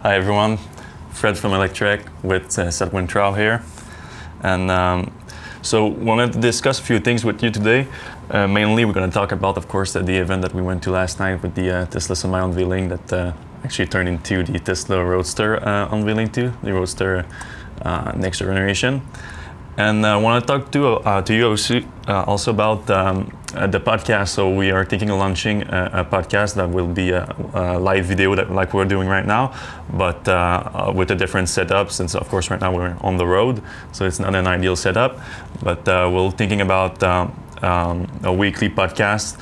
Hi everyone, Fred from Electrek with Seth Wintrow here. And so wanted to discuss a few things with you today. Mainly we're going to talk about, of course, the event that we went to last night with the Tesla Semi unveiling that actually turned into the Tesla Roadster unveiling too, the Roadster next generation. And I want to talk to you also about the podcast. So we are thinking of launching a podcast that will be a live video like we're doing right now, but with a different setup, since of course right now we're on the road, so it's not an ideal setup. But we're thinking about a weekly podcast.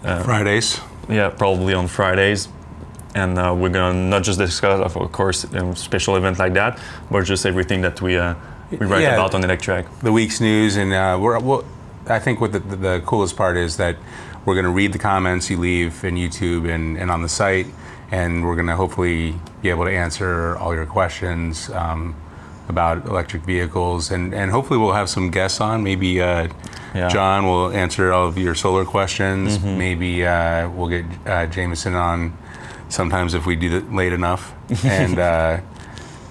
Fridays. Yeah, probably on Fridays. And we're going to not just discuss, of course, a special event like that, but just everything that we write about on Electrek. The week's news, and I think what the coolest part is that we're going to read the comments you leave in YouTube and on the site, and we're going to hopefully be able to answer all your questions about electric vehicles, and hopefully we'll have some guests on. Maybe John will answer all of your solar questions. Mm-hmm. Maybe we'll get Jameson on sometimes if we do it late enough, and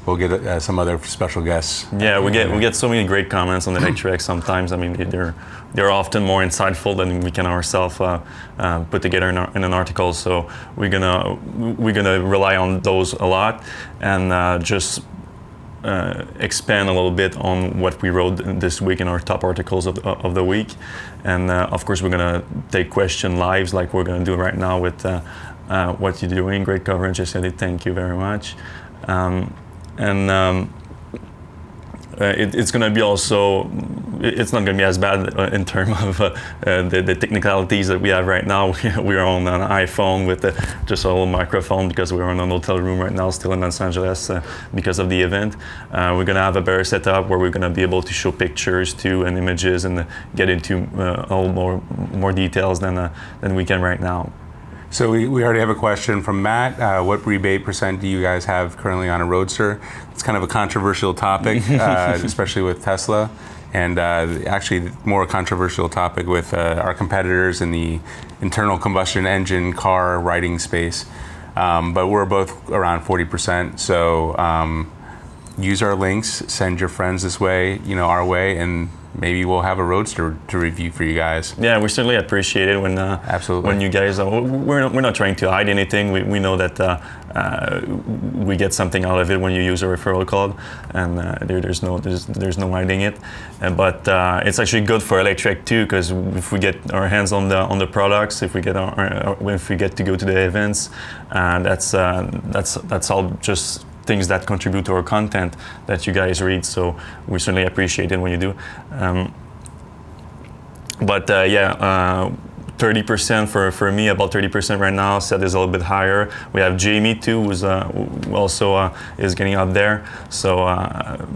we'll get some other special guests. Yeah, we get so many great comments on the Electrek sometimes. I mean, they're often more insightful than we can ourselves put together in an article. So we're gonna rely on those a lot, and just expand a little bit on what we wrote this week in our top articles of the week. And of course, we're gonna take question lives like we're gonna do right now with what you're doing. Great coverage, Yesedi. Thank you very much. It's going to be also, it's not going to be as bad in terms of the technicalities that we have right now. We're on an iPhone with just a little microphone because we're in an hotel room right now, still in Los Angeles because of the event. We're going to have a better setup where we're going to be able to show pictures too and images and get into a little more details than we can right now. So we already have a question from Matt. What rebate % do you guys have currently on a Roadster? It's kind of a controversial topic, especially with Tesla, and actually more a controversial topic with our competitors in the internal combustion engine car riding space. But we're both around 40%. So use our links, send your friends this way, our way, and maybe we'll have a Roadster to review for you guys. Yeah, we certainly appreciate it when absolutely when you guys we're not trying to hide anything. We know that we get something out of it when you use a referral code, and there's no hiding it. But it's actually good for Electrek too, because if we get our hands on the products, if we get to go to the events, that's all just things that contribute to our content that you guys read, so we certainly appreciate it when you do. But 30% for me, about 30% right now. Seth is a little bit higher. We have Jamie too, who's also is getting up there. So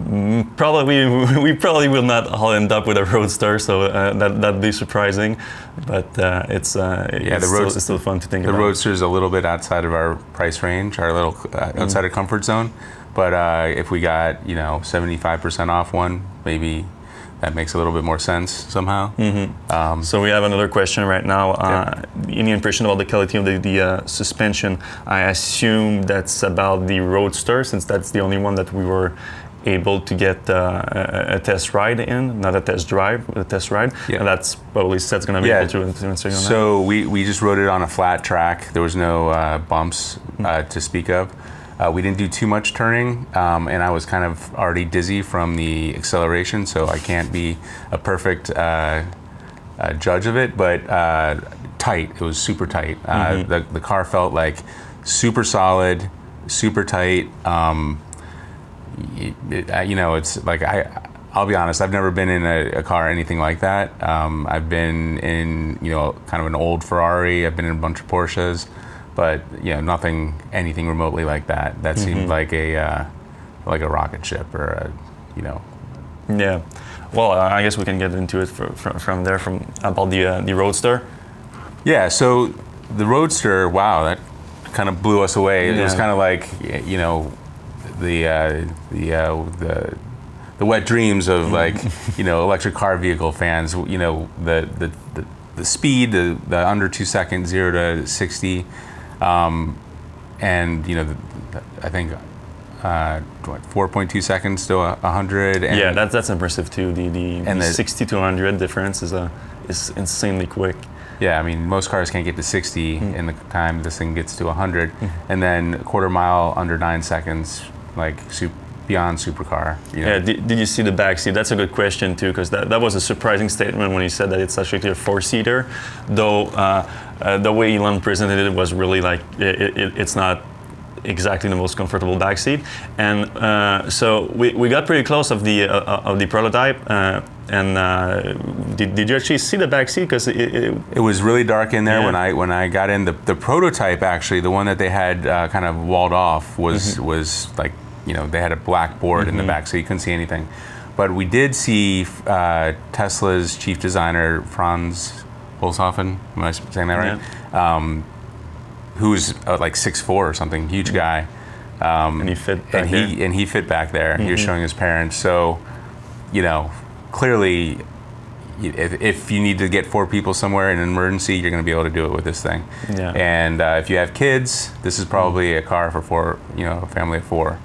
we probably will not all end up with a Roadster, so that'd be surprising. But it's still fun to think about. The Roadster is a little bit outside of our price range, our little outside of comfort zone. But if we got 75% off one, maybe that makes a little bit more sense somehow. Mm-hmm. So we have another question right now. Any impression about the quality of the suspension? I assume that's about the Roadster, since that's the only one that we were able to get a test ride in, not a test drive, a test ride. Yeah. And that's probably Seth's going to be able to answer on that. So we just rode it on a flat track. There was no bumps to speak of. We didn't do too much turning, and I was kind of already dizzy from the acceleration, so I can't be a perfect judge of it, but tight. It was super tight. The car felt like super solid, super tight. It's like I'll be honest, I've never been in a car anything like that. I've been in kind of an old Ferrari. I've been in a bunch of Porsches. But anything remotely like that. That seemed like a rocket ship or Yeah, well, I guess we can get into it from there about the Roadster. Yeah, so the Roadster, wow, that kind of blew us away. It was kind of like the wet dreams of electric car vehicle fans. The speed, the under 2 seconds, 0 to 60. And I think 4.2 seconds to 100. And yeah, that's impressive too. The 60 to 100 difference is insanely quick. Yeah, I mean, most cars can't get to 60 in the time this thing gets to 100. And then a quarter mile under 9 seconds, like beyond supercar. You know? Yeah, did you see the back seat? That's a good question too, because that was a surprising statement when he said that it's actually a four-seater, though the way Elon presented it was really like it's not exactly the most comfortable back seat. And so we got pretty close of the prototype. Did you actually see the back seat? Because it was really dark in there. Yeah. When I got in, the prototype, actually, the one that they had kind of walled off was like, you know, they had a black board in the back, so you couldn't see anything. But we did see Tesla's chief designer, Franz Holzhofen, am I saying that right? Yeah. Who's like 6'4" or something, huge guy. And he fit back there. And he fit back there. He was showing his parents. So, you know, clearly, if you need to get 4 people somewhere in an emergency, you're going to be able to do it with this thing. Yeah. And if you have kids, this is probably a car for 4, you know, a family of 4,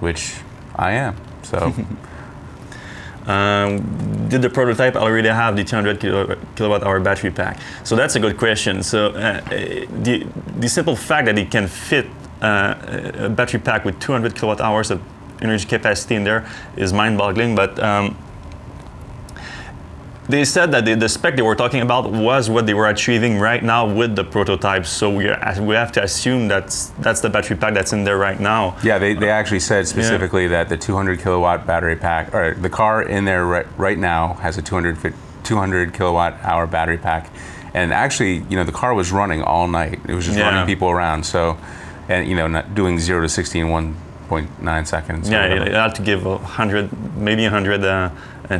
which I am. So. Did the prototype already have the 200 kilowatt hour battery pack? So that's a good question. So the simple fact that it can fit a battery pack with 200 kilowatt hours of energy capacity in there is mind-boggling. But they said that the spec they were talking about was what they were achieving right now with the prototype. So we have to assume that's the battery pack that's in there right now. Yeah, they actually said specifically that the 200 kilowatt battery pack, or the car in there right now has a 200 kilowatt hour battery pack. And actually, you know, the car was running all night. It was just running people around. So, and you know, not doing 0 to 60 in 1.9 seconds. Yeah, it had to give 100, maybe 100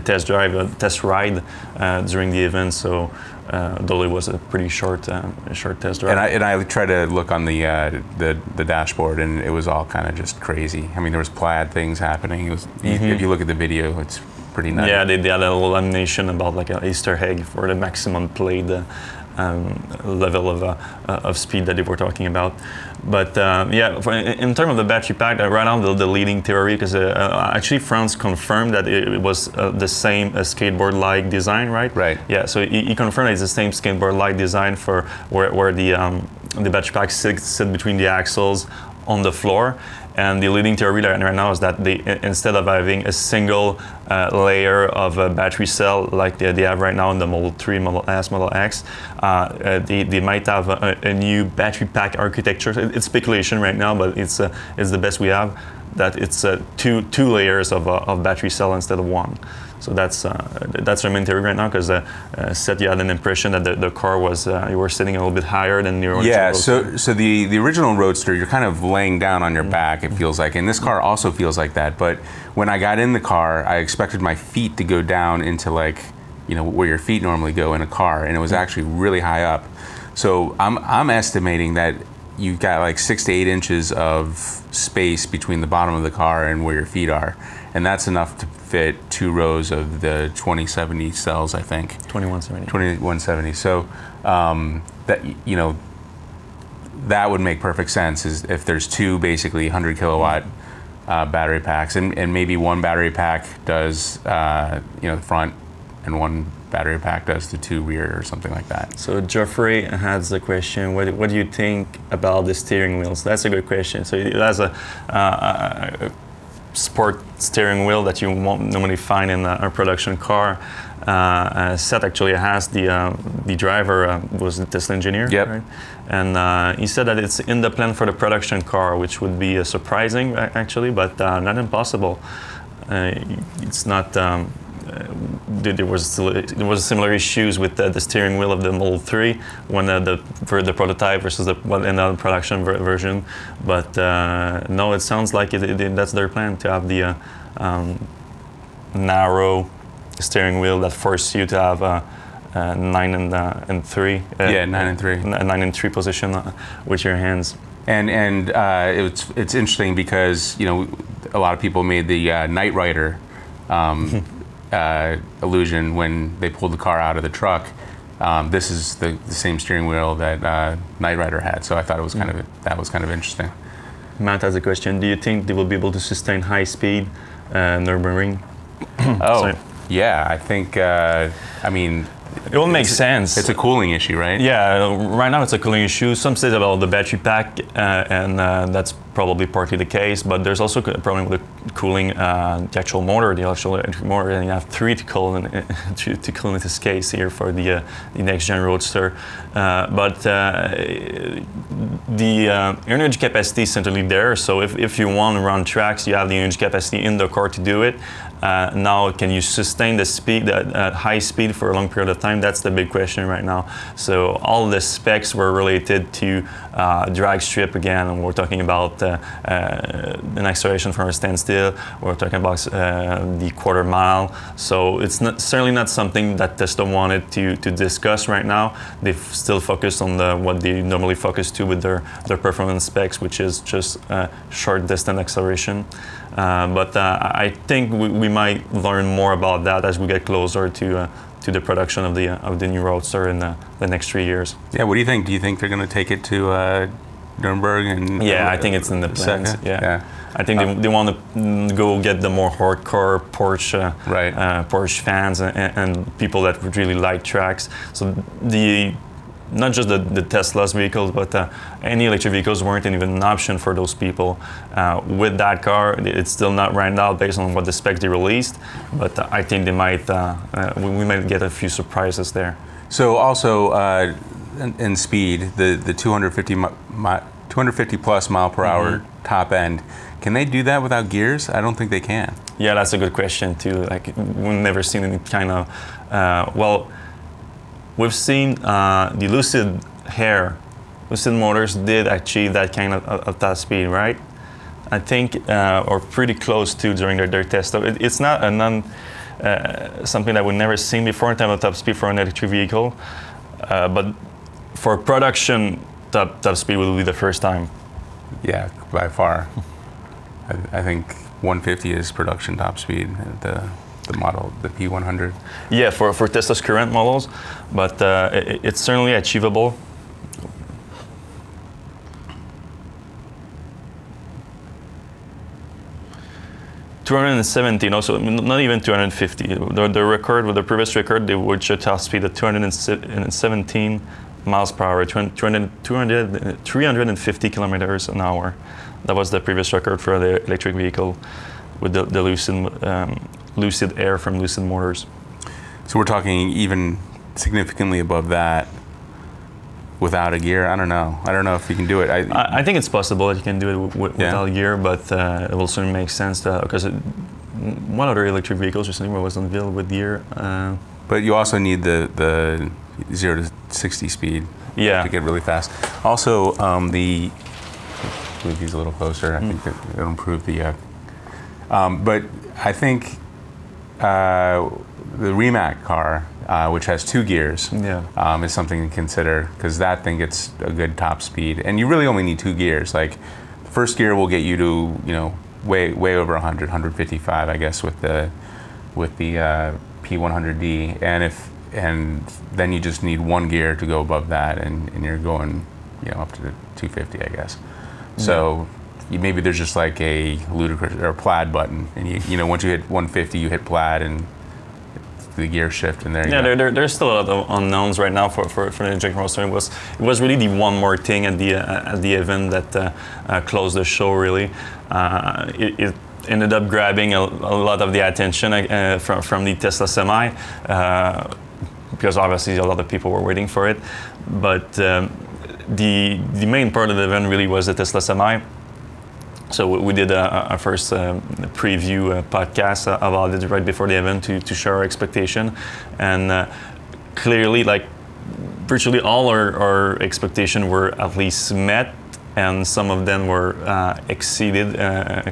test ride during the event. So though it was a pretty short test drive. And I tried to look on the dashboard, and it was all kind of just crazy. I mean, there was plaid things happening. It was if you look at the video, it's pretty nutty. Yeah, they had a little animation about like an Easter egg for the maximum played level of speed that they were talking about. But in terms of the battery pack, right now the leading theory, because actually Franz confirmed that it was the same skateboard-like design, right? Right. Yeah, so he confirmed it's the same skateboard-like design for where the battery pack sits between the axles on the floor. And the leading theory right now is that they, instead of having a single layer of a battery cell like they have right now in the Model 3, Model S, Model X, they might have a new battery pack architecture. It's speculation right now, but it's the best we have, that it's two layers of battery cell instead of one. So that's our main theory right now, because Seth, you had an impression that the car was, you were sitting a little bit higher than the original Roadster. So the original Roadster, you're kind of laying down on your back, it feels like, and this car also feels like that. But when I got in the car, I expected my feet to go down into, like, you know, where your feet normally go in a car, and it was actually really high up. So I'm estimating that you've got like 6 to 8 inches of space between the bottom of the car and where your feet are. And that's enough to fit 2 rows of the 2070 cells, I think. 2170. So that, you know, that would make perfect sense, is if there's 2 basically 100 kilowatt battery packs, and maybe one battery pack does you know, the front, and one battery pack does the 2 rear or something like that. So Geoffrey has the question, what do you think about the steering wheels? That's a good question. So it has a sport steering wheel that you won't normally find in a production car. Seth actually has the driver was the Tesla engineer, yep. Right? And he said that it's in the plan for the production car, which would be surprising actually, but not impossible. It's not. There was similar issues with the steering wheel of the Model 3 when for the prototype versus the production version. But no, it sounds like that's their plan, to have the narrow steering wheel that forces you to have 9 and 3. 9 and 3. 9 and 3 position with your hands. And it's interesting because, you know, a lot of people made the Knight Rider illusion when they pulled the car out of the truck. This is the same steering wheel that Knight Rider had, so I thought it was that was kind of interesting. Matt has a question. Do you think they will be able to sustain high speed Nürburgring? Oh, yeah. I think. It will make sense. It's a cooling issue, right? Yeah, right now it's a cooling issue. Some say about the battery pack, and that's probably partly the case, but there's also a problem with the cooling the actual motor, the actual electric motor, and you have three to cool in this case here for the next-gen Roadster. But the energy capacity is certainly there, so if you want to run tracks, you have the energy capacity in the car to do it. Now, can you sustain the speed at high speed for a long period of time? That's the big question right now. So all the specs were related to drag strip again, and we're talking about an acceleration from a standstill. We're talking about the quarter mile. So it's certainly not something that Tesla wanted to discuss right now. They've still focused on what they normally focus to with their performance specs, which is just short distance acceleration. But I think we might learn more about that as we get closer to the production of the new Roadster in the next 3 years. Yeah, what do you think? Do you think they're going to take it to Nuremberg? I think it's in the plans. Yeah. I think they want to go get the more hardcore Porsche fans and people that would really like tracks. So not just the Tesla's vehicles, but any electric vehicles weren't even an option for those people. With that car, it's still not rounded out based on what the specs they released, but I think they might we might get a few surprises there. So also in speed, the 250 plus mile per hour top end, can they do that without gears? I don't think they can. Yeah, that's a good question too. Like, we've never seen any kind of we've seen the Lucid motors did achieve that kind of top speed, right? I think, or pretty close to during their test. So it's not something that we've never seen before in terms of top speed for an electric vehicle, but for production, top speed will be the first time. Yeah, by far. I think 150 is production top speed. The model, the P100. Yeah, for Tesla's current models, but it's certainly achievable. $217, also not even 250. The previous record, they would show top speed at 217 miles per hour, 350 kilometers an hour. That was the previous record for the electric vehicle with the Lucid Air from Lucid Motors. So we're talking even significantly above that without a gear. I don't know if you can do it. I think it's possible that you can do it without a gear, but it will certainly make sense because one other electric vehicles recently was unveiled with gear. But you also need the 0 to 60 speed to get really fast. Also, move these a little closer. I think that it'll improve the. But I think the Rimac car, which has 2 gears, is something to consider, because that thing gets a good top speed, and you really only need 2 gears. Like, the first gear will get you to way over 100, 155, I guess, with the P100D, and then you just need 1 gear to go above that, and you're going up to 250, I guess. So maybe there's just like a ludicrous or a plaid button, and once you hit 150, you hit plaid and the gear shift, and there you go. There's still a lot of unknowns right now for the electric Roadster. It was really the one more thing at the event that closed the show. Really, it ended up grabbing a lot of the attention from the Tesla Semi, because obviously a lot of people were waiting for it. But the main part of the event really was the Tesla Semi. So we did our first preview podcast about it right before the event to share our expectation, and clearly, like, virtually all our expectations were at least met, and some of them were exceeded,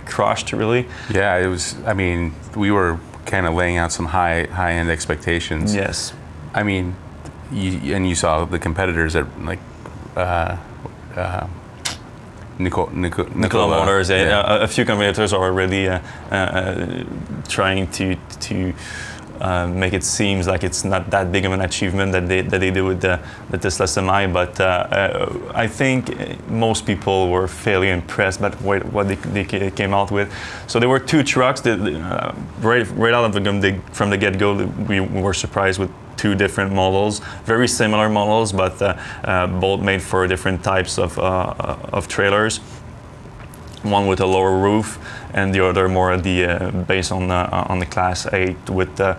crushed, really. Yeah, it was. I mean, we were kind of laying out some high-end expectations. Yes. I mean, you saw the competitors at like. Nikola Motors. A few competitors are already trying to make it seem like it's not that big of an achievement that they did with the Tesla Semi, but I think most people were fairly impressed by what they came out with. So there were two trucks that right out of from the get-go, we were surprised with two different models, very similar models, but both made for different types of trailers. One with a lower roof, and the other more based on the Class 8 with a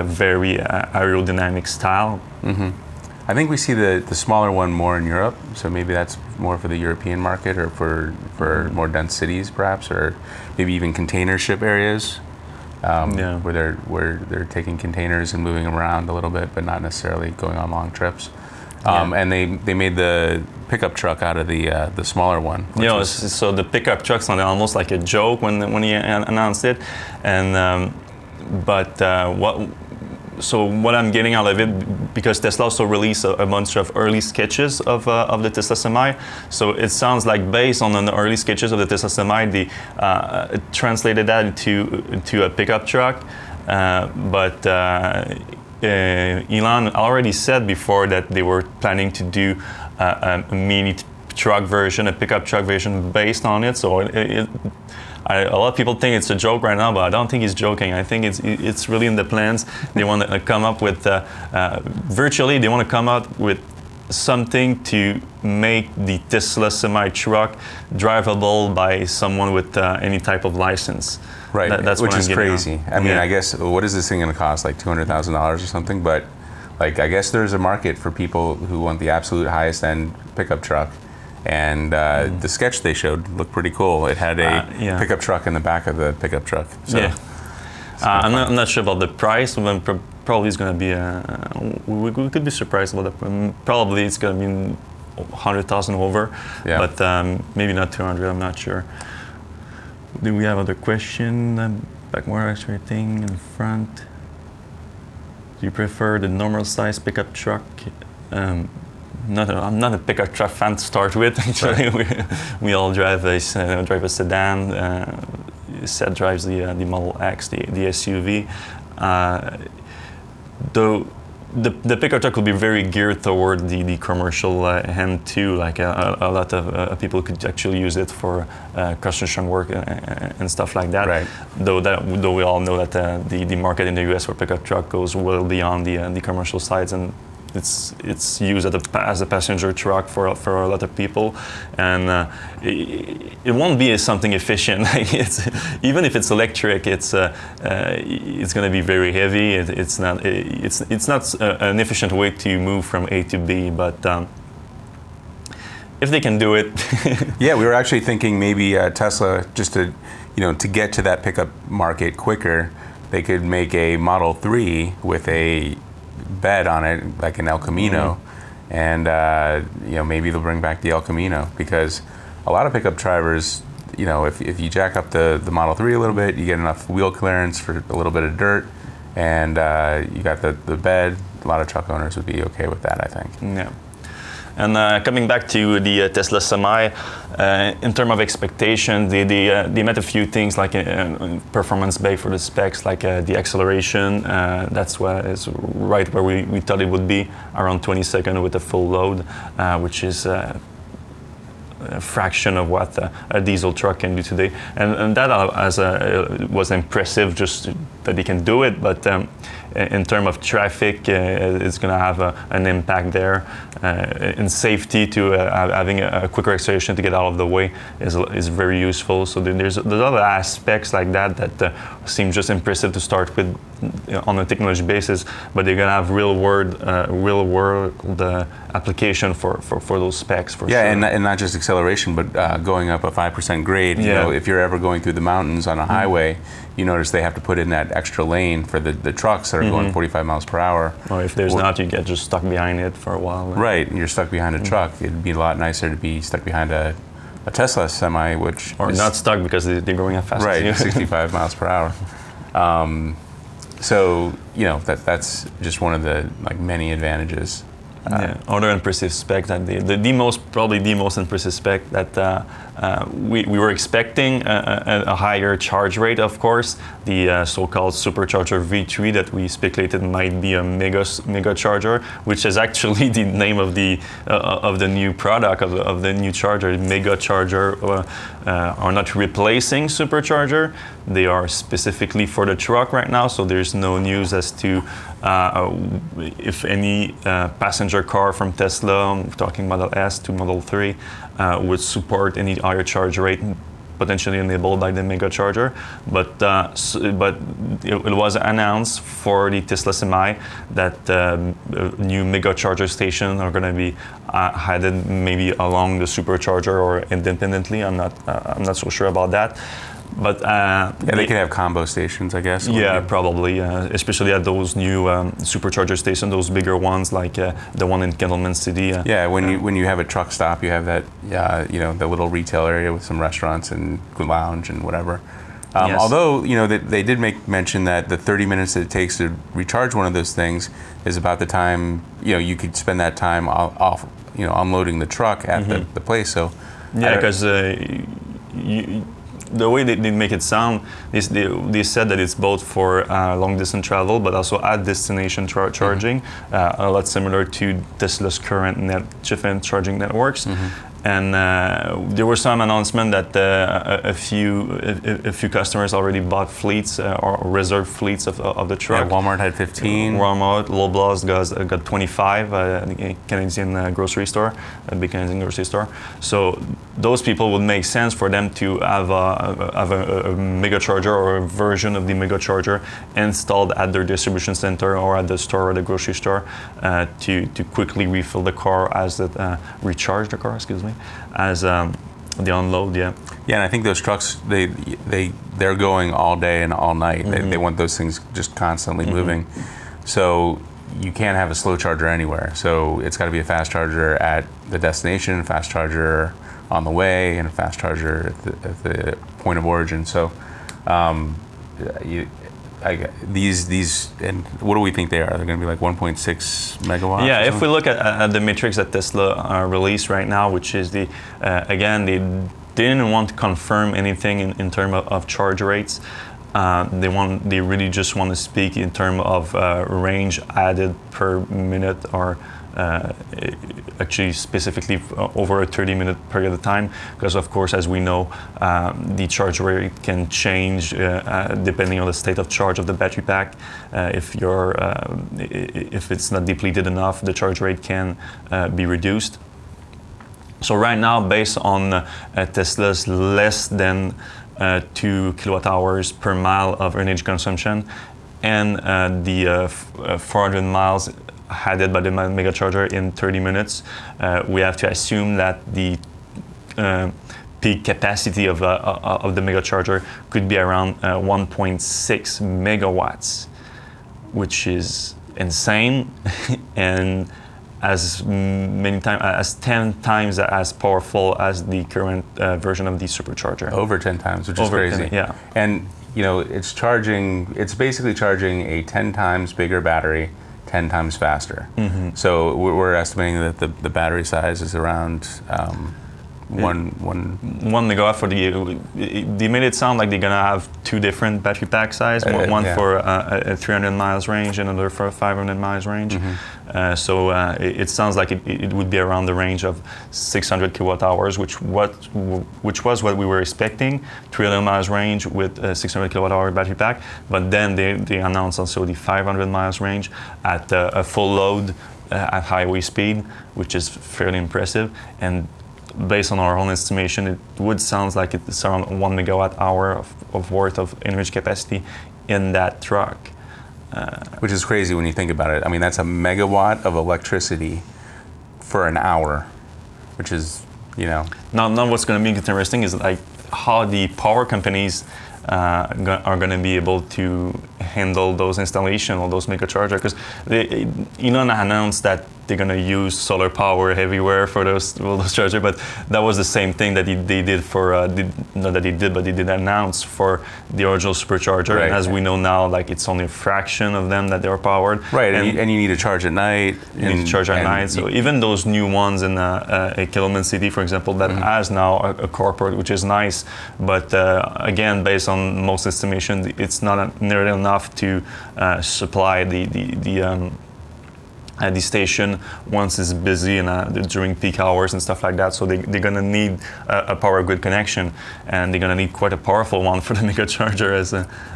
very aerodynamic style. Mm-hmm. I think we see the smaller one more in Europe, so maybe that's more for the European market or for more dense cities, perhaps, or maybe even container ship areas. Where they're taking containers and moving them around a little bit, but not necessarily going on long trips. And they made the pickup truck out of the smaller one. So the pickup truck sounded almost like a joke when he announced it, and what I'm getting out of it, because Tesla also released a bunch of early sketches of the Tesla Semi, so it sounds like based on the early sketches of the Tesla Semi, they translated that into a pickup truck, but Elon already said before that they were planning to do a mini truck version, a pickup truck version based on it. So a lot of people think it's a joke right now, but I don't think he's joking. I think it's really in the plans. They want to come up with virtually. They want to come up with something to make the Tesla Semi truck drivable by someone with any type of license. Right, That's which what is crazy. I mean, I guess, what is this thing going to cost? Like $200,000 or something? But like, I guess there's a market for people who want the absolute highest end pickup truck. And the sketch they showed looked pretty cool. It had a pickup truck in the back of the pickup truck. So I'm not sure about the price. Probably it's going to be we could be surprised about that. Probably it's going to be 100,000 over, but maybe not 200. I'm not sure. Do we have other question? Back more extra thing in front. Do you prefer the normal size pickup truck? I'm not a pickup truck fan to start with. Actually, we all drive a sedan. Seth drives the Model X, the SUV. Though the pickup truck will be very geared toward the commercial end too. Like a lot of people could actually use it for construction work and stuff like that. Right. Though we all know that the market in the US for pickup truck goes well beyond the commercial sides, and it's used as a passenger truck for a lot of people, and it won't be something efficient. Like even if it's electric, it's going to be very heavy. It's not an efficient way to move from A to B, but if they can do it. Yeah, we were actually thinking maybe Tesla, just to get to that pickup market quicker, they could make a Model 3 with a bed on it, like an El Camino, and maybe they'll bring back the El Camino, because a lot of pickup drivers, if you jack up the Model 3 a little bit, you get enough wheel clearance for a little bit of dirt, and you got the bed. A lot of truck owners would be okay with that, I think. Yeah. And coming back to the Tesla Semi, in terms of expectation, they met a few things like performance bay for the specs, like the acceleration. That's what is right where we thought it would be, around 20 seconds with a full load, which is a fraction of what a diesel truck can do today. And that was impressive, just that they can do it, but in terms of traffic, it's going to have an impact there. In safety, to having a quicker acceleration to get out of the way is very useful. So there's other aspects like that seem just impressive to start with on a technology basis, but they're going to have real world application for those specs. For sure. And not just acceleration, but going up a 5% grade. If you're ever going through the mountains on a highway, you notice they have to put in that extra lane for the trucks that are going 45 miles per hour. Or if there's not, you get just stuck behind it for a while. Right, you're stuck behind a truck. It'd be a lot nicer to be stuck behind a Tesla Semi, which or not stuck because they're going as fast as you. 65 miles per hour. So that's just one of the many advantages. Other impressive spec that probably the most impressive spec that we were expecting a higher charge rate, of course, the so-called supercharger V3 that we speculated might be a mega charger, which is actually the name of the new product of the new charger. Mega charger are not replacing supercharger; they are specifically for the truck right now. So there's no news as to if any passenger car from Tesla, I'm talking Model S to Model 3, would support any higher charge rate potentially enabled by the mega charger. But it was announced for the Tesla Semi that new mega charger stations are going to be added maybe along the supercharger or independently. I'm not so sure about that. But they can have combo stations, I guess. Yeah, probably, especially at those new supercharger stations, those bigger ones like the one in Candleman City. When you have a truck stop, you have that the little retail area with some restaurants and lounge and whatever. Yes. Although they did make mention that the 30 minutes that it takes to recharge one of those things is about the time you could spend that time off unloading the truck at the place. So because the way they make it sound is they said that it's both for long distance travel but also at destination charging, a lot similar to Tesla's current different charging networks. And there was some announcement that a few customers already bought fleets or reserved fleets of the truck. Yeah, Walmart had 15. Walmart, Loblaws got 25. Canadian grocery store, a big Canadian grocery store. So those people would make sense for them to have a mega charger or a version of the mega charger installed at their distribution center or at the store or the grocery store to quickly refill the car as it recharge the car. Excuse me. As the unload, yeah, and I think those trucks they're going all day and all night. They want those things just constantly moving, so you can't have a slow charger anywhere. So it's got to be a fast charger at the destination, a fast charger on the way, and a fast charger at the point of origin. So these and what do we think they are? They're going to be like 1.6 megawatts? Yeah, if we look at the metrics that Tesla released right now, which is again, they didn't want to confirm anything in terms of charge rates. They really just want to speak in terms of range added per minute or actually specifically over a 30-minute period of time, because of course, as we know, the charge rate can change depending on the state of charge of the battery pack. If it's not depleted enough, the charge rate can be reduced. So right now, based on Tesla's less than 2 kilowatt hours per mile of energy consumption and the 400 miles added by the mega charger in 30 minutes, we have to assume that the peak capacity of the mega charger could be around 1.6 megawatts, which is insane and as 10 times as powerful as the current version of the supercharger. Over 10 times, which is crazy. 10, yeah. And it's basically charging a 10 times bigger battery 10 times faster. So we're estimating that the battery size is around 1 megawatt for they made it sound like they're gonna have two different battery pack size, one for a 300 miles range and another for a 500 miles range. So it sounds like it would be around the range of 600 kilowatt hours, which was what we were expecting, 300 miles range with a 600 kilowatt hour battery pack. But then they announced also the 500 miles range at a full load at highway speed, which is fairly impressive. And based on our own estimation, it would sound like it's around 1 megawatt hour of worth of energy capacity in that truck. Which is crazy when you think about it. I mean, that's a megawatt of electricity for an hour, which is, Now what's going to be interesting is like how the power companies are going to be able to handle those installation or those mega charger, because Elon announced that they're going to use solar power everywhere for those chargers, but that was the same thing that they did for not that he did, but they did announce for the original supercharger. Right. And as we know now, like it's only a fraction of them that they are powered. Right, and you need to charge at night. You need to charge at night. So even those new ones in a Kilman City, for example, that has now a carport, which is nice, but again, based on most estimations, it's not nearly enough to supply the station once it's busy and during peak hours and stuff like that. So they're going to need a power grid connection, and they're going to need quite a powerful one for the mega charger.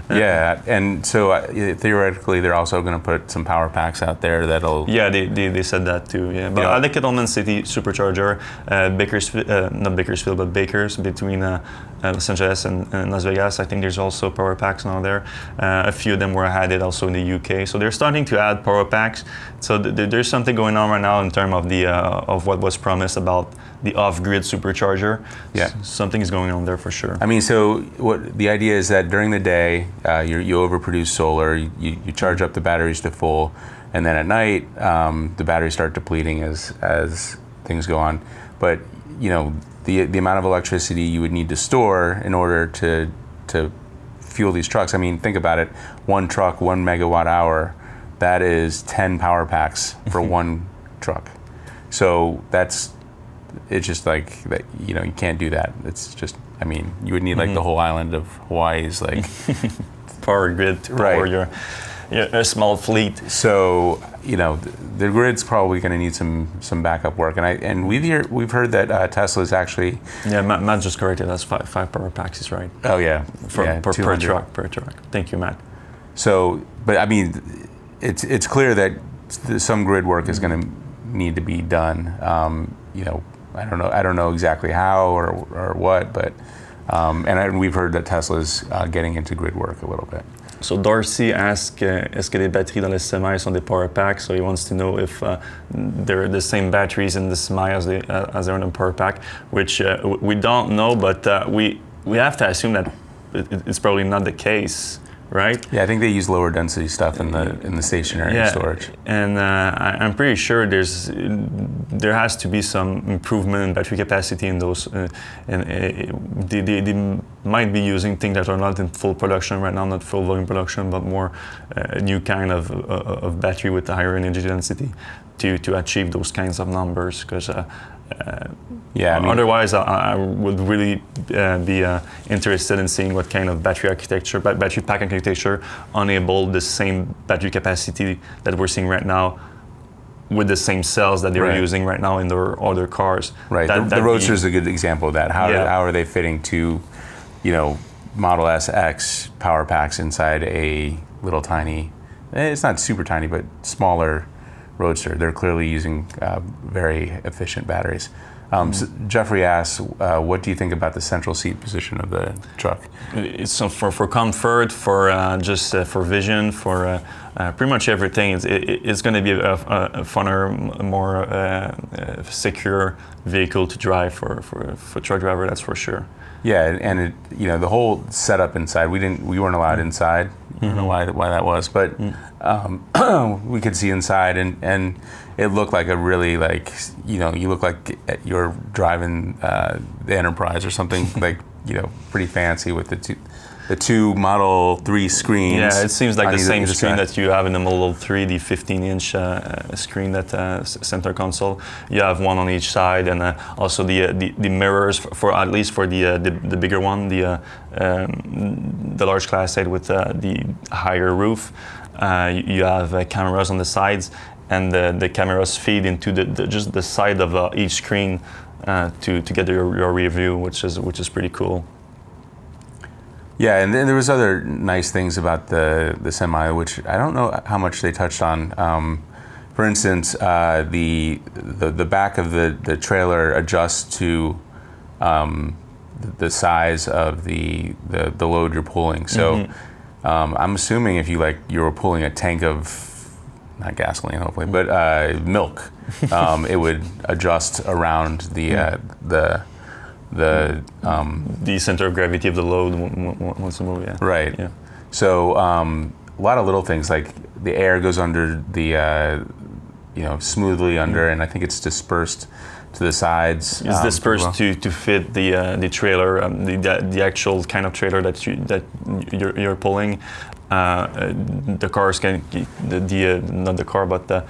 Yeah, and so theoretically they're also going to put some power packs out there that'll... Yeah, they said that too, yeah. But at the Kettleman City supercharger, not Bakersfield, but Bakers, between Los Angeles and Las Vegas, I think there's also power packs now there. A few of them were added also in the UK. So they're starting to add power packs. So there's something going on right now in terms of of what was promised about the off-grid supercharger. Yeah, something is going on there for sure. I mean, so what the idea is that during the day, you overproduce solar, you charge up the batteries to full, and then at night the batteries start depleting as things go on. But you know, the amount of electricity you would need to store in order to fuel these trucks. I mean, think about it: one truck, 1 megawatt hour. That is 10 power packs for one truck. So it's just like that. You know, you can't do that. It's just, I mean, you would need like the whole island of Hawaii's like power grid to power your a small fleet. So you know, the grid's probably going to need some backup work. And we've heard that Tesla's actually... Yeah, Matt just corrected us. 5 power packs is right. Oh yeah, per truck. Thank you, Matt. So, but I mean, it's clear that some grid work is going to need to be done. You know, I don't know exactly how or what, but we've heard that Tesla's getting into grid work a little bit. So Darcy asked, est-ce que les batteries dans les semi sont des power packs? So he wants to know if they're the same batteries in the semi as they're in the power pack, which we don't know, but we have to assume that it's probably not the case. Right? Yeah, I think they use lower density stuff in the stationary storage. And I'm pretty sure there has to be some improvement in battery capacity in those. They might be using things that are not in full production right now, not full volume production, but more a new kind of battery with a higher energy density to achieve those kinds of numbers. Because yeah, I mean, otherwise, I would really be interested in seeing what kind of battery architecture, battery pack architecture, enable the same battery capacity that we're seeing right now with the same cells that they're using right now in their other cars. Right. The Roadster is a good example of that. How are they fitting two, you know, Model S X power packs inside a little tiny? It's not super tiny, but smaller Roadster. They're clearly using very efficient batteries. So Jeffrey asks, what do you think about the central seat position of the truck? It's for comfort, for vision, for pretty much everything. It's going to be a funner, more secure vehicle to drive for truck driver. That's for sure. Yeah, and you know, the whole setup inside. We weren't allowed inside. I don't know why that was, but we could see inside, and it looked like a really, like, you know, you look like you're driving the Enterprise or something, like, you know, pretty fancy with the two Model 3 screens. Yeah, it seems like the same screen that you have in the Model 3, the 15-inch screen, that center console. You have one on each side, and also the mirrors for at least for the bigger one, the large Class 8 with the higher roof. You have cameras on the sides, and the cameras feed into just the side of each screen to get your rear view, which is pretty cool. Yeah, and then there was other nice things about the Semi, which I don't know how much they touched on. For instance, the back of the trailer adjusts to the size of the load you're pulling. So I'm assuming if you were pulling a tank of, not gasoline hopefully, but milk, it would adjust around the the center of gravity of the load once you move. Yeah. Right. Yeah. So a lot of little things like the air goes under the smoothly under, and I think it's dispersed to the sides. It's dispersed to fit the trailer, the actual kind of trailer that you're pulling. The cars can not the car, but the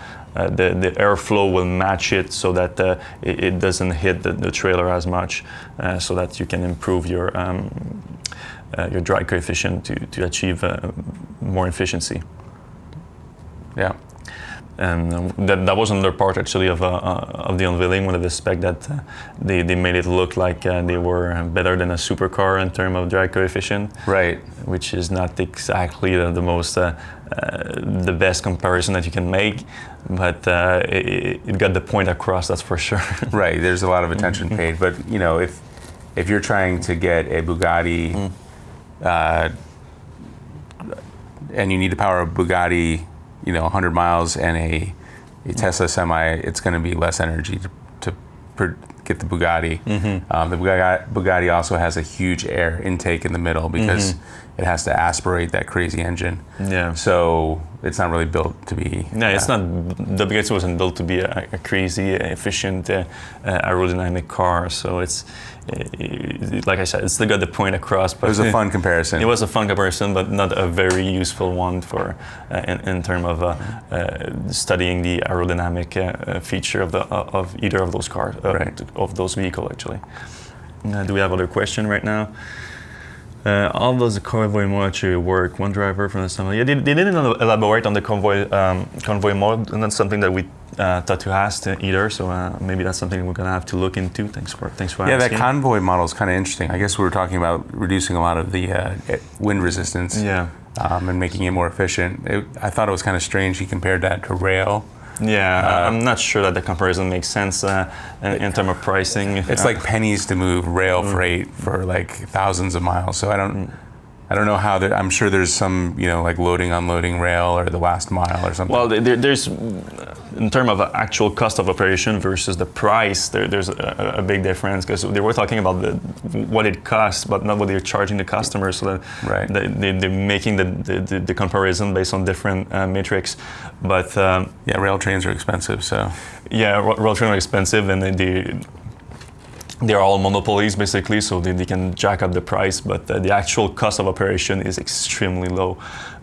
airflow will match it so that it doesn't hit the trailer as much, so that you can improve your drag coefficient to achieve more efficiency. Yeah. And that was another part actually of the unveiling, one of the spec that they made it look like they were better than a supercar in terms of drag coefficient. Right. Which is not exactly the most the best comparison that you can make, but it got the point across, that's for sure. Right. There's a lot of attention paid, but if you're trying to get a Bugatti and you need to power a Bugatti 100 miles and a Tesla semi, it's going to be less energy to get the Bugatti. The Bugatti also has a huge air intake in the middle because it has to aspirate that crazy engine. Yeah. So it's not really built to be. No, it's not. The Bugatti wasn't built to be a crazy, efficient, aerodynamic car. So it's like I said, it still got the point across. But it was a fun comparison. It was a fun comparison, but not a very useful one for in terms of studying the aerodynamic feature of either of those cars, right. Of those vehicles actually. Do we have other question right now? How does the Convoy mode actually work? One driver from the summer. Yeah, they didn't elaborate on the Convoy mode, and that's something that we thought to ask either. So maybe that's something we're gonna have to look into. Thanks for asking. Yeah, that Convoy model is kind of interesting. I guess we were talking about reducing a lot of the wind resistance. Yeah. And making it more efficient. I thought it was kind of strange he compared that to rail. Yeah, I'm not sure that the comparison makes sense in terms of pricing. It's like pennies to move rail freight for like thousands of miles. So I don't know how. I'm sure there's some like loading, unloading rail or the last mile or something. Well, there's in terms of actual cost of operation versus the price. There's a big difference because they were talking about what it costs, but not what they're charging the customers. So that right. they're making the comparison based on different metrics. But yeah, rail trains are expensive. So yeah, rail trains are expensive, and they're all monopolies basically, so they can jack up the price, but the actual cost of operation is extremely low.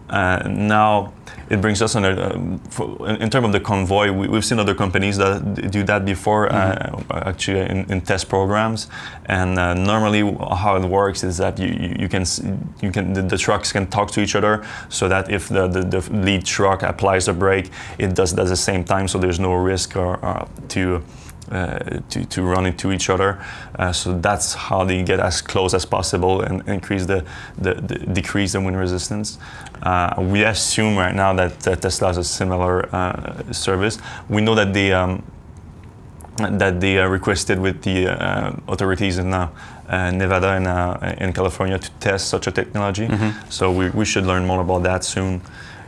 Now, it brings us on in terms of the Convoy, we've seen other companies that do that before, actually in test programs. And normally how it works is that the trucks can talk to each other, so that if the lead truck applies the brake, it does it at the same time, so there's no risk to run into each other. So that's how they get as close as possible and decrease the wind resistance. We assume right now that Tesla has a similar service. We know that they requested with the authorities in Nevada and in California to test such a technology. So we should learn more about that soon.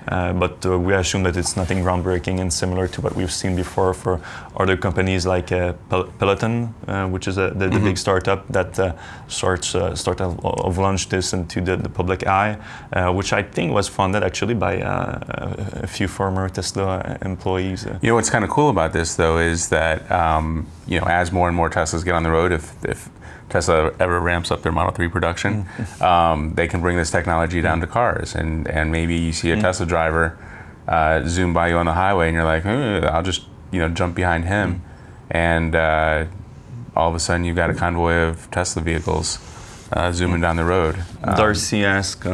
But we assume that it's nothing groundbreaking and similar to what we've seen before for other companies like Peloton, which is the big startup that launched this into the public eye, which I think was funded actually by a few former Tesla employees. What's kind of cool about this though is that as more and more Teslas get on the road, if Tesla ever ramps up their Model 3 production, they can bring this technology down to cars, and maybe you see a Tesla driver zoom by you on the highway, and you're like, I'll just jump behind him, and all of a sudden you've got a convoy of Tesla vehicles zooming down the road. Darcy asked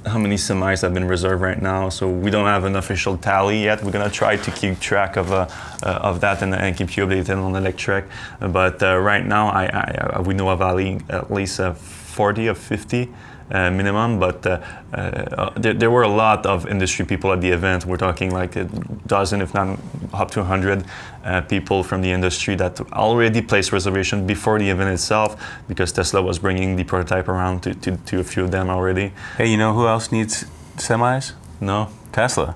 how many semis have been reserved right now. So we don't have an official tally yet. We're gonna try to keep track of that and keep you updated on Electrek. But right now, we know of at least 40 or 50 minimum. But there were a lot of industry people at the event. We're talking like a dozen, if not up to 100 people from the industry that already placed reservation before the event itself, because Tesla was bringing the prototype around to a few of them already. Hey, you know who else needs semis? No? Tesla.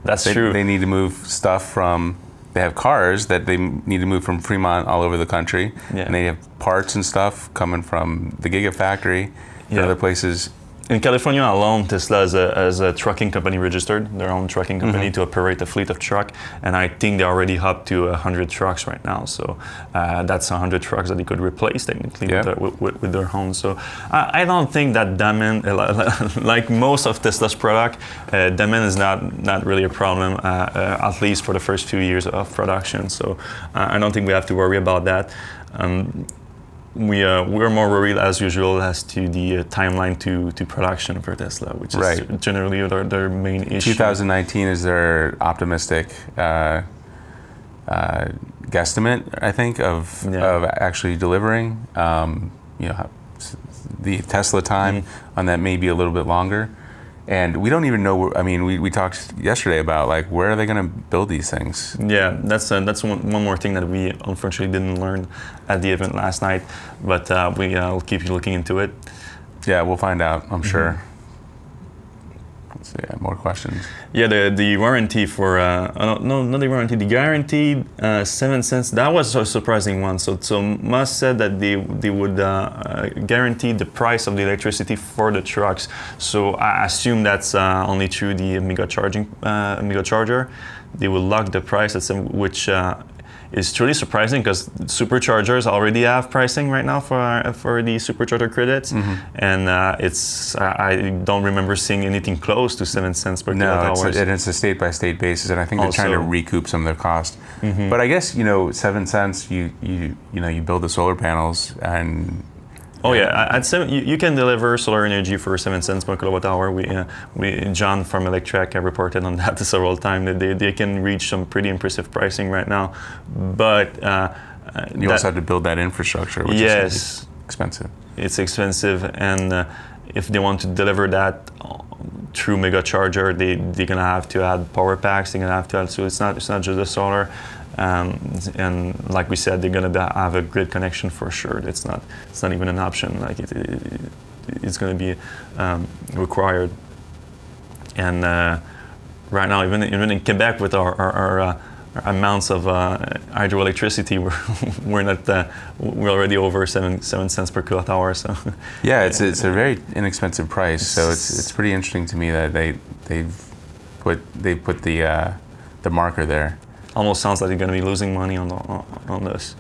That's true. They need to move stuff from they have cars that they need to move from Fremont all over the country, Yeah. and they have parts and stuff coming from the Gigafactory and other places. In California alone, Tesla has a trucking company registered, their own trucking company to operate a fleet of truck, and I think they're already up to 100 trucks right now. So that's 100 trucks that they could replace technically with their own. So I don't think that demand, like most of Tesla's product, demand is not really a problem, at least for the first few years of production. So I don't think we have to worry about that. We're more worried as usual as to the timeline to production for Tesla, which is generally their main issue. 2019 is their optimistic guesstimate, I think, of actually delivering. The Tesla time on that may be a little bit longer. And we don't even know. I mean, we talked yesterday about like where are they going to build these things? Yeah, that's one more thing that we unfortunately didn't learn at the event last night, but we'll keep looking into it. Yeah, we'll find out. I'm sure. Let's see, more questions. Yeah, the warranty for not the warranty, the guaranteed 7 cents. That was a surprising one. So Musk said that they would guarantee the price of the electricity for the trucks. So I assume that's only through the mega charger. They will lock the price at some, which is truly surprising because superchargers already have pricing right now for the supercharger credits, and I don't remember seeing anything close to 7 cents per kilowatt hour. No, it's a state by state basis, and I think they're trying to recoup some of their cost. But I guess 7 cents, you build the solar panels and. Oh yeah, at 7 you can deliver solar energy for 7 cents per kilowatt hour. John from Electrek reported on that several times that they can reach some pretty impressive pricing right now, but you also have to build that infrastructure, which is expensive. It's expensive, and if they want to deliver that through mega charger, they're gonna have to add power packs. They're gonna have to add, so it's not just the solar. And like we said, they're gonna have a grid connection for sure. It's not even an option. Like it's gonna be required. And right now, even in Quebec, with our amounts of hydroelectricity, we're already over 7 cents per kilowatt hour. So yeah, it's a very inexpensive price. So it's pretty interesting to me that they put the marker there. Almost sounds like they're going to be losing money on this.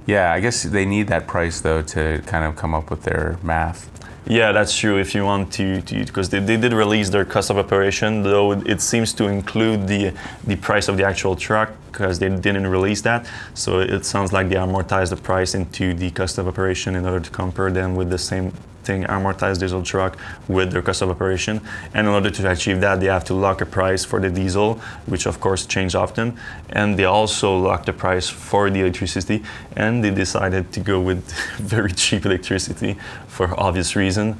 Yeah, I guess they need that price though to kind of come up with their math. Yeah, that's true. If you want to because they did release their cost of operation, though it seems to include the price of the actual truck because they didn't release that. So it sounds like they amortize the price into the cost of operation in order to compare them with the same thing, amortized diesel truck with their cost of operation. And in order to achieve that, they have to lock a price for the diesel, which of course change often. And they also lock the price for the electricity. And they decided to go with very cheap electricity for obvious reason.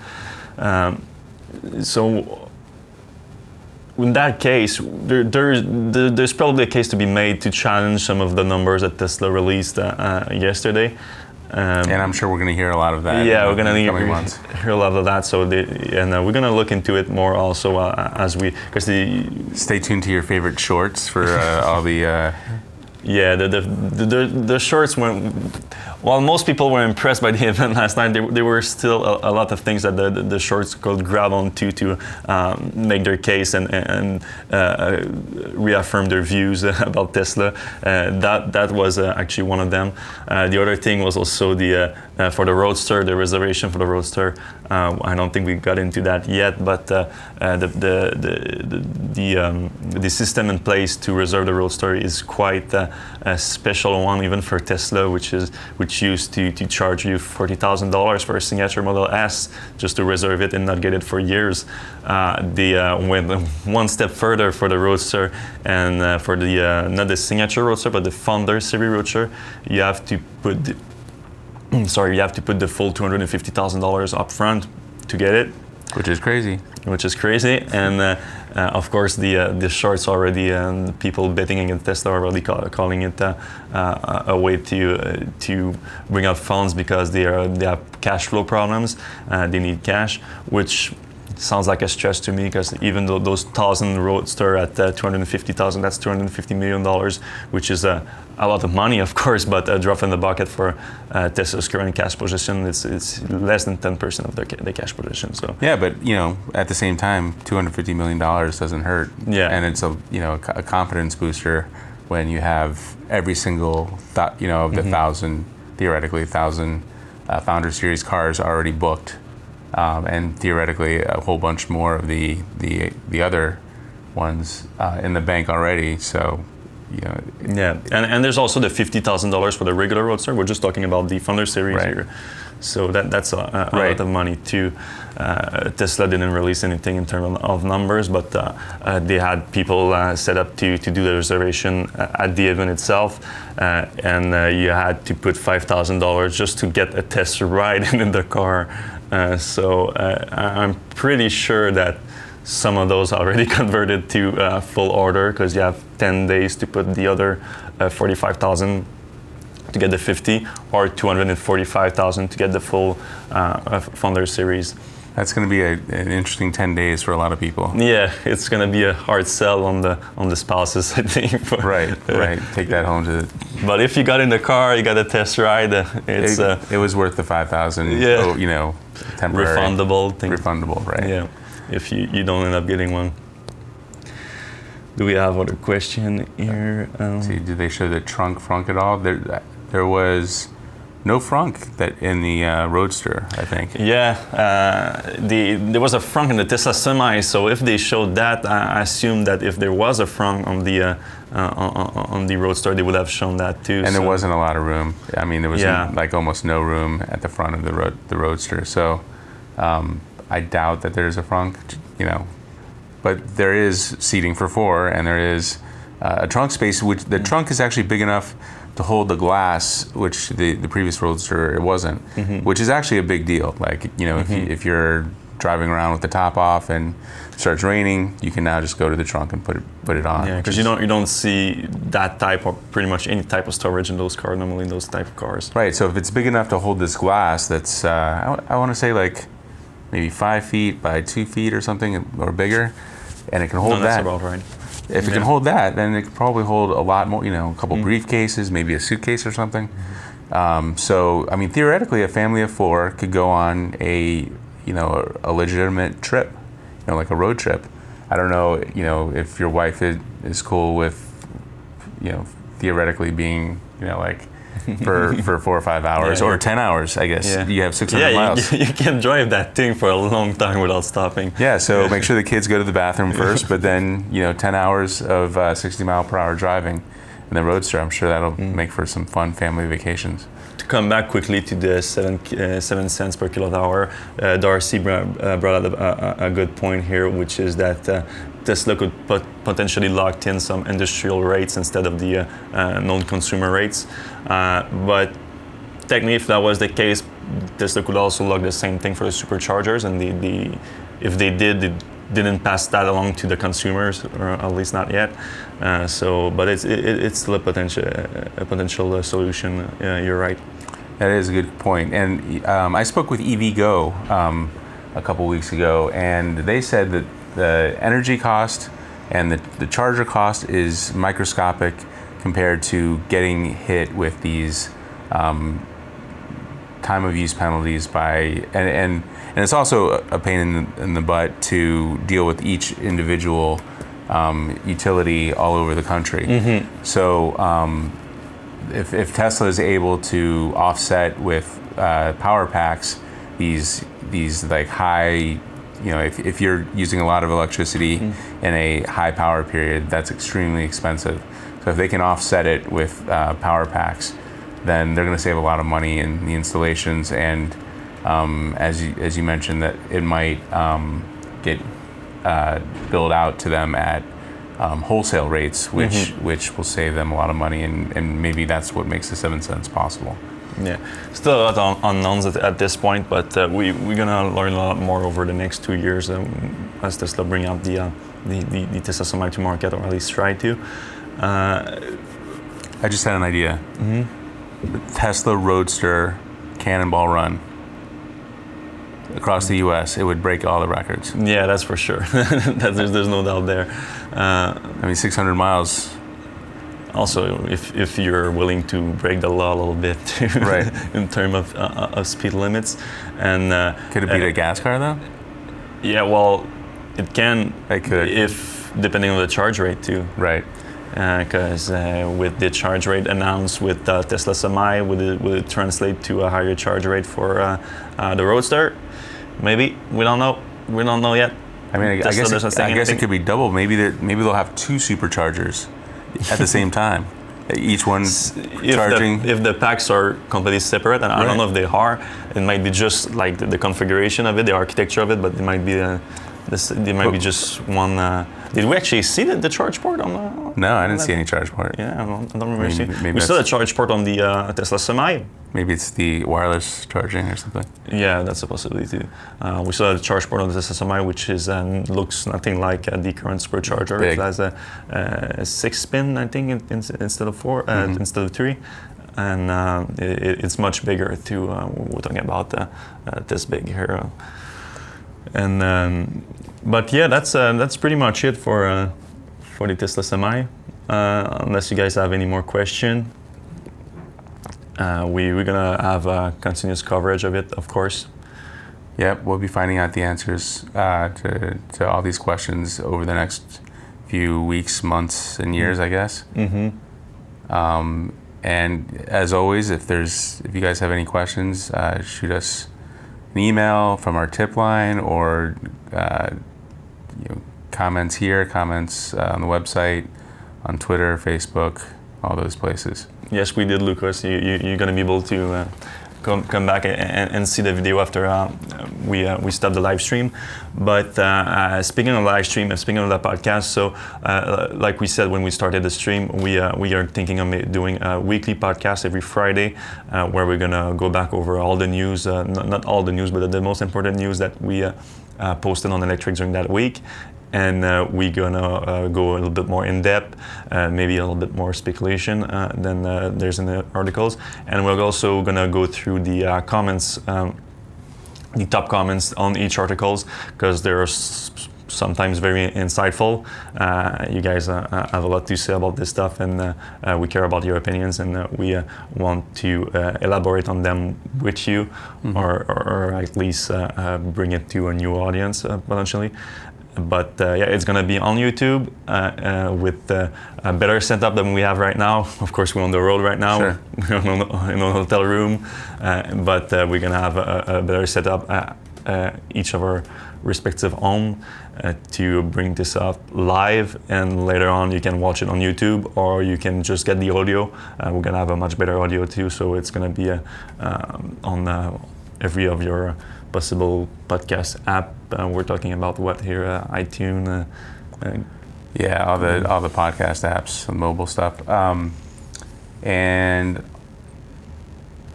So in that case, there's probably a case to be made to challenge some of the numbers that Tesla released yesterday. And I'm sure we're going to hear a lot of that. Yeah, we're going to hear a lot of that. So we're going to look into it more also as we, because stay tuned to your favorite shorts for all the. Yeah, the shorts went. While most people were impressed by the event last night, there were still a lot of things that the shorts could grab onto to make their case and reaffirm their views about Tesla. That was actually one of them. The other thing was also for the Roadster, the reservation for the Roadster. I don't think we got into that yet, but the system in place to reserve the Roadster is quite a special one, even for Tesla, which used to charge you $40,000 for a signature Model S just to reserve it and not get it for years. They went one step further for the Roadster, and for the not the signature Roadster, but the Founder Series Roadster, you have to put the full $250,000 up front to get it. Which is crazy. And of course the shorts already, and people betting against Tesla are already calling it a way to bring up funds because they have cash flow problems. They need cash, which sounds like a stretch to me, because even though those 1,000 Roadster at 250,000, that's $250 million, which is a lot of money, of course, but a drop in the bucket for Tesla's current cash position. It's less than 10% of the cash position. So yeah, but at the same time, $250 million doesn't hurt. Yeah, and it's a confidence booster when you have every single of the theoretically 1,000 Founder Series cars already booked. And theoretically, a whole bunch more of the other ones in the bank already. So, yeah, and there's also the $50,000 for the regular Roadster. We're just talking about the Founder Series here. So that's a lot of money too. Tesla didn't release anything in terms of numbers, but they had people set up to do the reservation at the event itself, and you had to put $5,000 just to get a test ride in the car. So I'm pretty sure that some of those already converted to full order, because you have 10 days to put the other 45,000 to get the 50, or 245,000 to get the full Founder Series. That's going to be an interesting 10 days for a lot of people. Yeah, it's going to be a hard sell on the spouses, I think. Right. Take that home to. But if you got in the car, you got a test ride. It was worth the $5,000. Yeah. Temporary. Refundable thing. Refundable, right? Yeah, if you don't end up getting one. Do we have other question here? See, did they show the frunk at all? There was no frunk that in the Roadster, I think. Yeah, there was a frunk in the Tesla Semi. So if they showed that, I assume that if there was a frunk on the Roadster, they would have shown that too. And there wasn't a lot of room. I mean, there was like almost no room at the front of the Roadster. So I doubt that there's a frunk, but there is seating for 4, and there is a trunk space, which the trunk is actually big enough to hold the glass, which the previous Roadster it wasn't, which is actually a big deal. Like, if you're driving around with the top off and it starts raining, you can now just go to the trunk and put it on. Yeah, because you don't see that type, or pretty much any type of storage in those cars, normally in those type of cars. Right, so if it's big enough to hold this glass, that's, I want to say like maybe 5 feet by 2 feet or something, or bigger, and it can hold that. That's about right. If it can hold that, then it can probably hold a lot more, a couple briefcases, maybe a suitcase or something. So, I mean, theoretically, a family of 4 could go on a legitimate trip, like a road trip. I don't know, if your wife is cool with, theoretically being, like for 4 or 5 hours, or 10 hours, I guess. Yeah. You have 600 miles. You can drive that thing for a long time without stopping. Yeah, so make sure the kids go to the bathroom first, but then, 10 hours of 60 mile per hour driving in the Roadster. I'm sure that'll make for some fun family vacations. To come back quickly to the 7 cents per kilowatt hour, Darcy brought up a good point here, which is that Tesla could potentially lock in some industrial rates instead of the non-consumer rates. But technically, if that was the case, Tesla could also lock the same thing for the superchargers, and if they didn't pass that along to the consumers, or at least not yet. But it's still a potential solution. You're right. That is a good point. And I spoke with EVgo a couple weeks ago, and they said that the energy cost and the charger cost is microscopic compared to getting hit with these time of use penalties and it's also a pain in the butt to deal with each individual utility all over the country. So if Tesla is able to offset with power packs these like high, if you're using a lot of electricity in a high power period, that's extremely expensive. So if they can offset it with power packs, then they're going to save a lot of money in the installations, and as you mentioned, that it might get billed out to them at wholesale rates, which will save them a lot of money, and maybe that's what makes the 7 cents possible. Yeah, still a lot of unknowns at this point, but we're gonna learn a lot more over the next 2 years as Tesla bring out the Tesla Semi to market, or at least try to. I just had an idea. The Tesla Roadster Cannonball Run. across the U.S., it would break all the records. Yeah, that's for sure. There's no doubt there. 600 miles. Also, if you're willing to break the law a little bit Right. in terms of speed limits, and Could it beat a gas car though? yeah, well, it can. It could. If depending on the charge rate too. Right. Because with the charge rate announced with Tesla Semi, would it translate to a higher charge rate for the Roadster? Maybe, we don't know. We don't know yet. I mean, I guess it could be double. Maybe they'll have two superchargers at the same time. Each one charging. If the packs are completely separate, and I Right. don't know if they are, it might be just like the configuration of it, the architecture of it, but it might be be just one. Did we actually see the charge port on the? No, I didn't see any charge port. Yeah, I don't remember seeing. Maybe We saw the charge port on the Tesla Semi. Maybe it's the wireless charging or something. Yeah, that's a possibility too. We saw the charge port on the Tesla Semi, which is looks nothing like the current supercharger. Big. It has a 6-pin, I think, instead of 4, instead of 3, and it's much bigger too. We're talking about this big here, and but yeah, that's pretty much it for the Tesla Semi. Unless you guys have any more questions. We're gonna have continuous coverage of it, of course. Yep, we'll be finding out the answers to all these questions over the next few weeks, months, and years, I guess. Mm-hmm. And as always, if you guys have any questions, shoot us an email from our tip line, or comments here, comments on the website, on Twitter, Facebook, all those places. Yes, we did, Lucas. You're going to be able to come back and see the video after we stopped the live stream. But speaking of live stream and speaking of the podcast, so like we said when we started the stream, we are thinking of doing a weekly podcast every Friday, where we're going to go back over all the news, not all the news, but the most important news that we posted on Electrek during that week. And we're gonna go a little bit more in depth, maybe a little bit more speculation than there's in the articles. And we're also gonna go through the comments, the top comments on each articles, because they're sometimes very insightful. You guys have a lot to say about this stuff, and we care about your opinions, and we want to elaborate on them with you, or at least bring it to a new audience potentially. But yeah, it's gonna be on YouTube with a better setup than we have right now. Of course, we're on the road right now, Sure. in a hotel room, but we're gonna have a better setup each of our respective home to bring this up live, and later on you can watch it on YouTube, or you can just get the audio. We're gonna have a much better audio too, so it's gonna be on every of your possible podcast app. We're talking about what here, iTunes. Yeah, all the podcast apps, the mobile stuff, and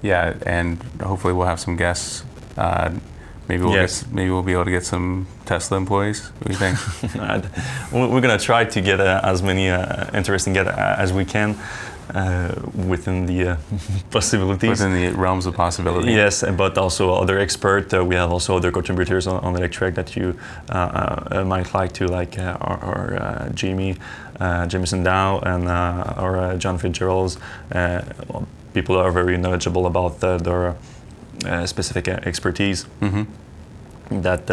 yeah, and hopefully we'll have some guests. Maybe we'll be able to get some Tesla employees. What do you think? We're gonna try to get as many interesting guests as we can. Within the possibilities. Within the realms of possibility. Yes, but also other experts. We have also other contributors on Electrek that you might like to, like our Jameson Dow and or John Fitzgerald's. People are very knowledgeable about their specific expertise. Mm-hmm. That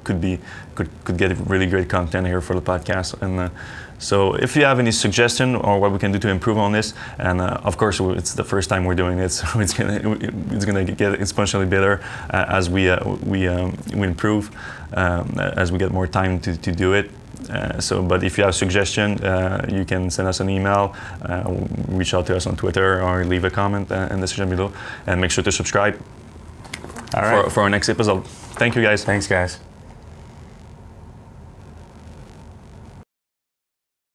could get really great content here for the podcast. And so if you have any suggestion or what we can do to improve on this, and of course it's the first time we're doing it, so it's gonna get exponentially better as we improve, as we get more time to do it. But if you have suggestion, you can send us an email, reach out to us on Twitter, or leave a comment in the section below, and make sure to subscribe. All right. For our next episode. Thank you, guys. Thanks, guys.